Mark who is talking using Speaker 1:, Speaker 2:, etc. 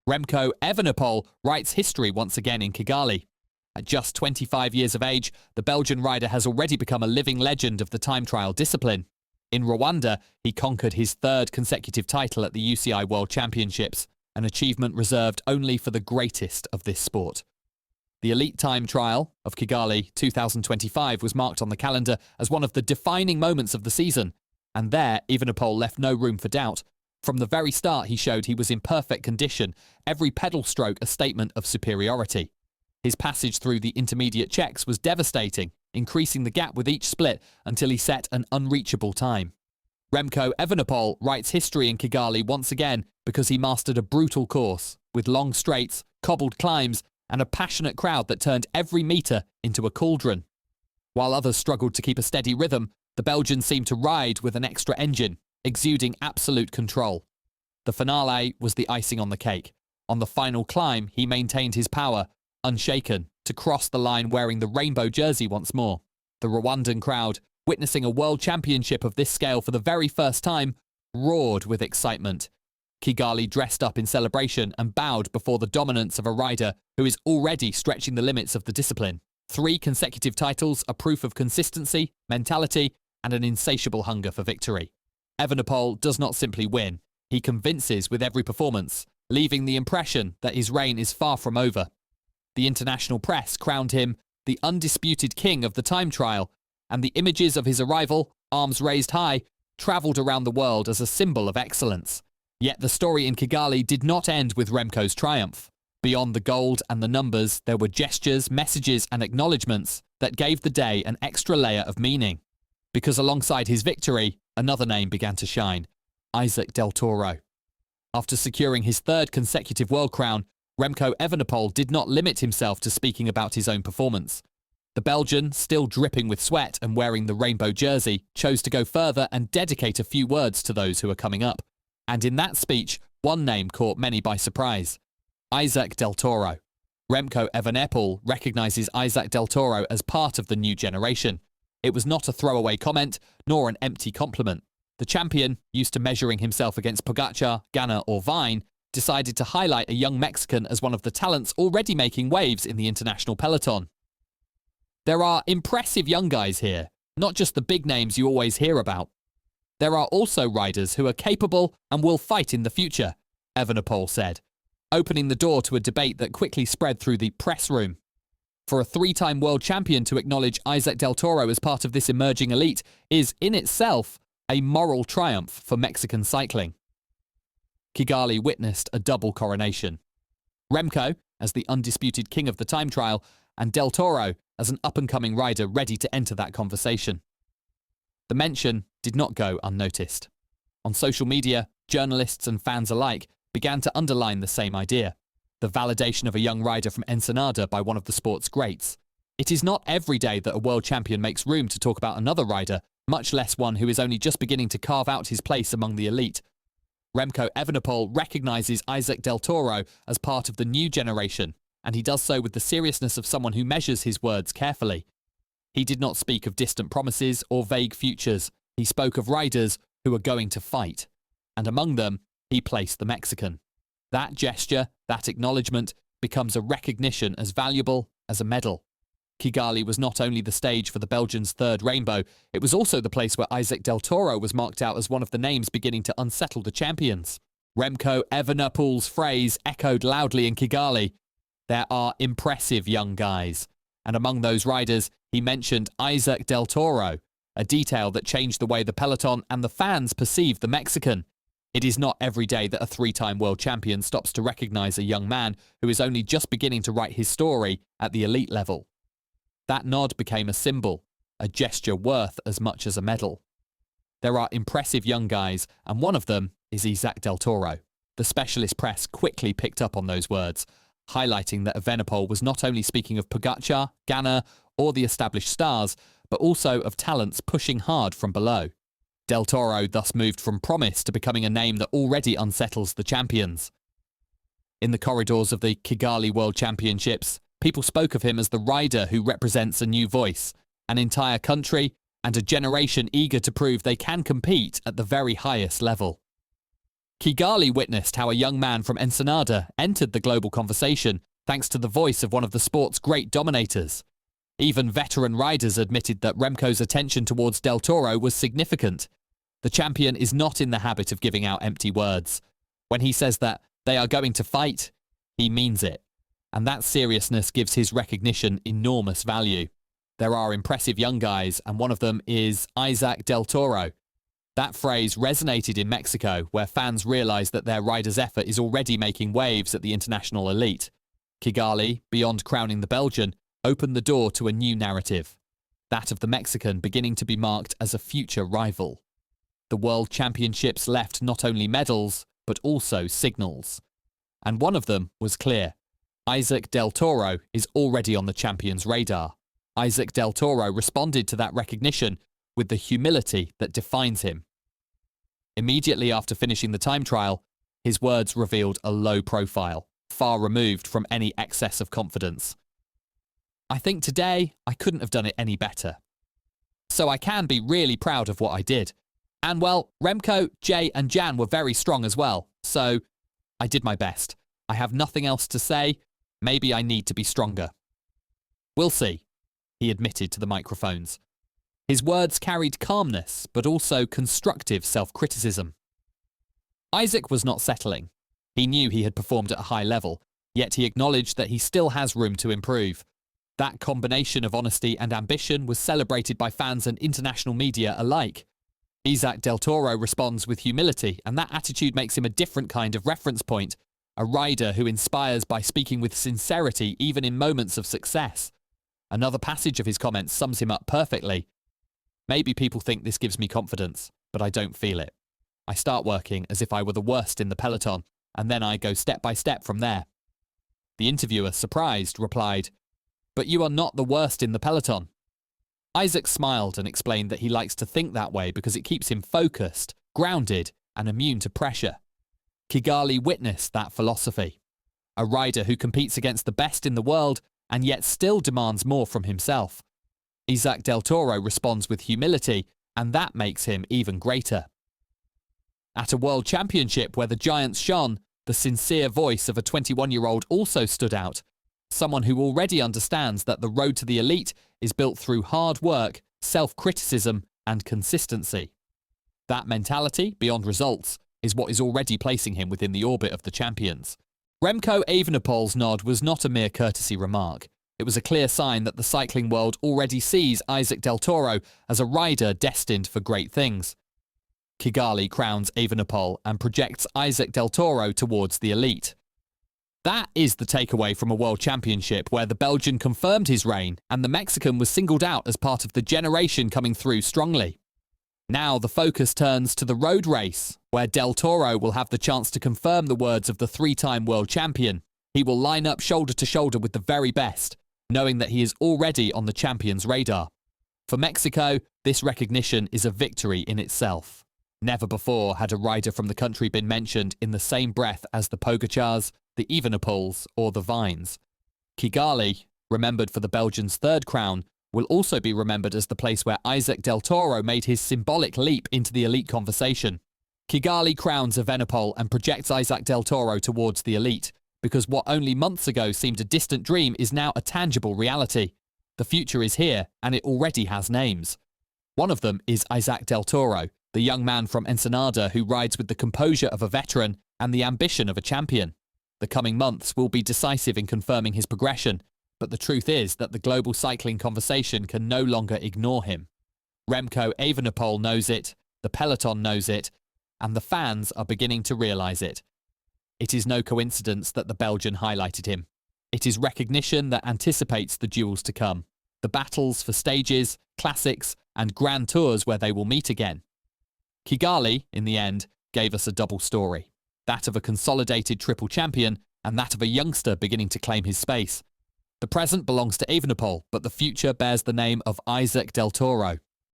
Speaker 1: Remco Evenepoel writes history once again in Kigali. At just 25 years of age, the Belgian rider has already become a living legend of the time trial discipline. In Rwanda, he conquered his third consecutive title at the UCI World Championships, an achievement reserved only for the greatest of this sport. The elite time trial of Kigali 2025 was marked on the calendar as one of the defining moments of the season, and there Evenepoel left no room for doubt. From the very start, he showed he was in perfect condition, every pedal stroke a statement of superiority. His passage through the intermediate checks was devastating, increasing the gap with each split until he set an unreachable time. Remco Evenepoel writes history in Kigali once again because he mastered a brutal course, with long straights, cobbled climbs, and a passionate crowd that turned every metre into a cauldron. While others struggled to keep a steady rhythm, the Belgian seemed to ride with an extra engine, exuding absolute control. The finale was the icing on the cake. On the final climb, he maintained his power, unshaken, to cross the line wearing the rainbow jersey once more. The Rwandan crowd, witnessing a world championship of this scale for the very first time, roared with excitement. Kigali dressed up in celebration and bowed before the dominance of a rider who is already stretching the limits of the discipline. 3 consecutive titles are proof of consistency, mentality, and an insatiable hunger for victory. Evenepoel does not simply win, he convinces with every performance, leaving the impression that his reign is far from over. The international press crowned him the undisputed king of the time trial, and the images of his arrival, arms raised high, travelled around the world as a symbol of excellence. Yet the story in Kigali did not end with Remco's triumph. Beyond the gold and the numbers, there were gestures, messages, and acknowledgements that gave the day an extra layer of meaning. Because alongside his victory, another name began to shine: Isaac del Toro. After securing his third consecutive world crown, Remco Evenepoel did not limit himself to speaking about his own performance. The Belgian, still dripping with sweat and wearing the rainbow jersey, chose to go further and dedicate a few words to those who are coming up. And in that speech, one name caught many by surprise: Isaac del Toro. Remco Evenepoel recognises Isaac del Toro as part of the new generation. It was not a throwaway comment, nor an empty compliment. The champion, used to measuring himself against Pogacar, Ganna or Vine, decided to highlight a young Mexican as one of the talents already making waves in the international peloton. There are impressive young guys here, not just the big names you always hear about. There are also riders who are capable and will fight in the future, Evenepoel said, opening the door to a debate that quickly spread through the press room. For a 3-time world champion to acknowledge Isaac del Toro as part of this emerging elite is, in itself, a moral triumph for Mexican cycling. Kigali witnessed a double coronation. Remco, as the undisputed king of the time trial, and del Toro as an up-and-coming rider ready to enter that conversation. The mention did not go unnoticed. On social media, journalists and fans alike began to underline the same idea: the validation of a young rider from Ensenada by one of the sport's greats. It is not every day that a world champion makes room to talk about another rider, much less one who is only just beginning to carve out his place among the elite. Remco Evenepoel recognises Isaac del Toro as part of the new generation, and he does so with the seriousness of someone who measures his words carefully. He did not speak of distant promises or vague futures. He spoke of riders who are going to fight. And among them, he placed the Mexican. That gesture, that acknowledgement, becomes a recognition as valuable as a medal. Kigali was not only the stage for the Belgians' third rainbow, it was also the place where Isaac del Toro was marked out as one of the names beginning to unsettle the champions. Remco Evenepoel's phrase echoed loudly in Kigali: there are impressive young guys. And among those riders, he mentioned Isaac del Toro, a detail that changed the way the peloton and the fans perceived the Mexican. It is not every day that a 3-time world champion stops to recognise a young man who is only just beginning to write his story at the elite level. That nod became a symbol, a gesture worth as much as a medal. There are impressive young guys, and one of them is Isaac del Toro. The specialist press quickly picked up on those words, highlighting that Evenepoel was not only speaking of Pogacar, Ganna, or the established stars, but also of talents pushing hard from below. Del Toro thus moved from promise to becoming a name that already unsettles the champions. In the corridors of the Kigali World Championships, people spoke of him as the rider who represents a new voice, an entire country, and a generation eager to prove they can compete at the very highest level. Kigali witnessed how a young man from Ensenada entered the global conversation thanks to the voice of one of the sport's great dominators. Even veteran riders admitted that Remco's attention towards Del Toro was significant. The champion is not in the habit of giving out empty words. When he says that they are going to fight, he means it. And that seriousness gives his recognition enormous value. There are impressive young guys, and one of them is Isaac del Toro. That phrase resonated in Mexico, where fans realized that their rider's effort is already making waves at the international elite. Kigali, beyond crowning the Belgian, opened the door to a new narrative, that of the Mexican beginning to be marked as a future rival. The World Championships left not only medals, but also signals. And one of them was clear. Isaac del Toro is already on the champion's radar. Isaac del Toro responded to that recognition with the humility that defines him. Immediately after finishing the time trial, his words revealed a low profile, far removed from any excess of confidence. I think today I couldn't have done it any better. So I can be really proud of what I did. And well, Remco, Jay and Jan were very strong as well, so I did my best. I have nothing else to say. Maybe I need to be stronger. We'll see, he admitted to the microphones. His words carried calmness, but also constructive self-criticism. Isaac was not settling. He knew he had performed at a high level, yet he acknowledged that he still has room to improve. That combination of honesty and ambition was celebrated by fans and international media alike. Isaac del Toro responds with humility, and that attitude makes him a different kind of reference point, a rider who inspires by speaking with sincerity even in moments of success. Another passage of his comments sums him up perfectly. Maybe people think this gives me confidence, but I don't feel it. I start working as if I were the worst in the peloton, and then I go step by step from there. The interviewer, surprised, replied, "But you are not the worst in the peloton." Isaac smiled and explained that he likes to think that way because it keeps him focused, grounded, and immune to pressure. Kigali witnessed that philosophy. A rider who competes against the best in the world and yet still demands more from himself. Isaac del Toro responds with humility, and that makes him even greater. At a World Championship where the giants shone, the sincere voice of a 21-year-old also stood out. Someone who already understands that the road to the elite is built through hard work, self-criticism, and consistency. That mentality, beyond results, is what is already placing him within the orbit of the champions. Remco Evenepoel's nod was not a mere courtesy remark. It was a clear sign that the cycling world already sees Isaac del Toro as a rider destined for great things. Kigali crowns Evenepoel and projects Isaac del Toro towards the elite. That is the takeaway from a World Championship where the Belgian confirmed his reign and the Mexican was singled out as part of the generation coming through strongly. Now the focus turns to the road race, where Del Toro will have the chance to confirm the words of the three-time world champion. He will line up shoulder to shoulder with the very best, knowing that he is already on the champion's radar. For Mexico, this recognition is a victory in itself. Never before had a rider from the country been mentioned in the same breath as the Pogacars, the Evenepoels, or the Vines. Kigali, remembered for the Belgians' third crown, will also be remembered as the place where Isaac del Toro made his symbolic leap into the elite conversation. Kigali crowns Evenepoel and projects Isaac del Toro towards the elite, because what only months ago seemed a distant dream is now a tangible reality. The future is here, and it already has names. One of them is Isaac del Toro, the young man from Ensenada who rides with the composure of a veteran and the ambition of a champion. The coming months will be decisive in confirming his progression, but the truth is that the global cycling conversation can no longer ignore him. Remco Evenepoel knows it, the peloton knows it, and the fans are beginning to realise it. It is no coincidence that the Belgian highlighted him. It is recognition that anticipates the duels to come, the battles for stages, classics, and grand tours where they will meet again. Kigali, in the end, gave us a double story. That of a consolidated triple champion and that of a youngster beginning to claim his space. The present belongs to Evenepoel, but the future bears the name of Isaac del Toro.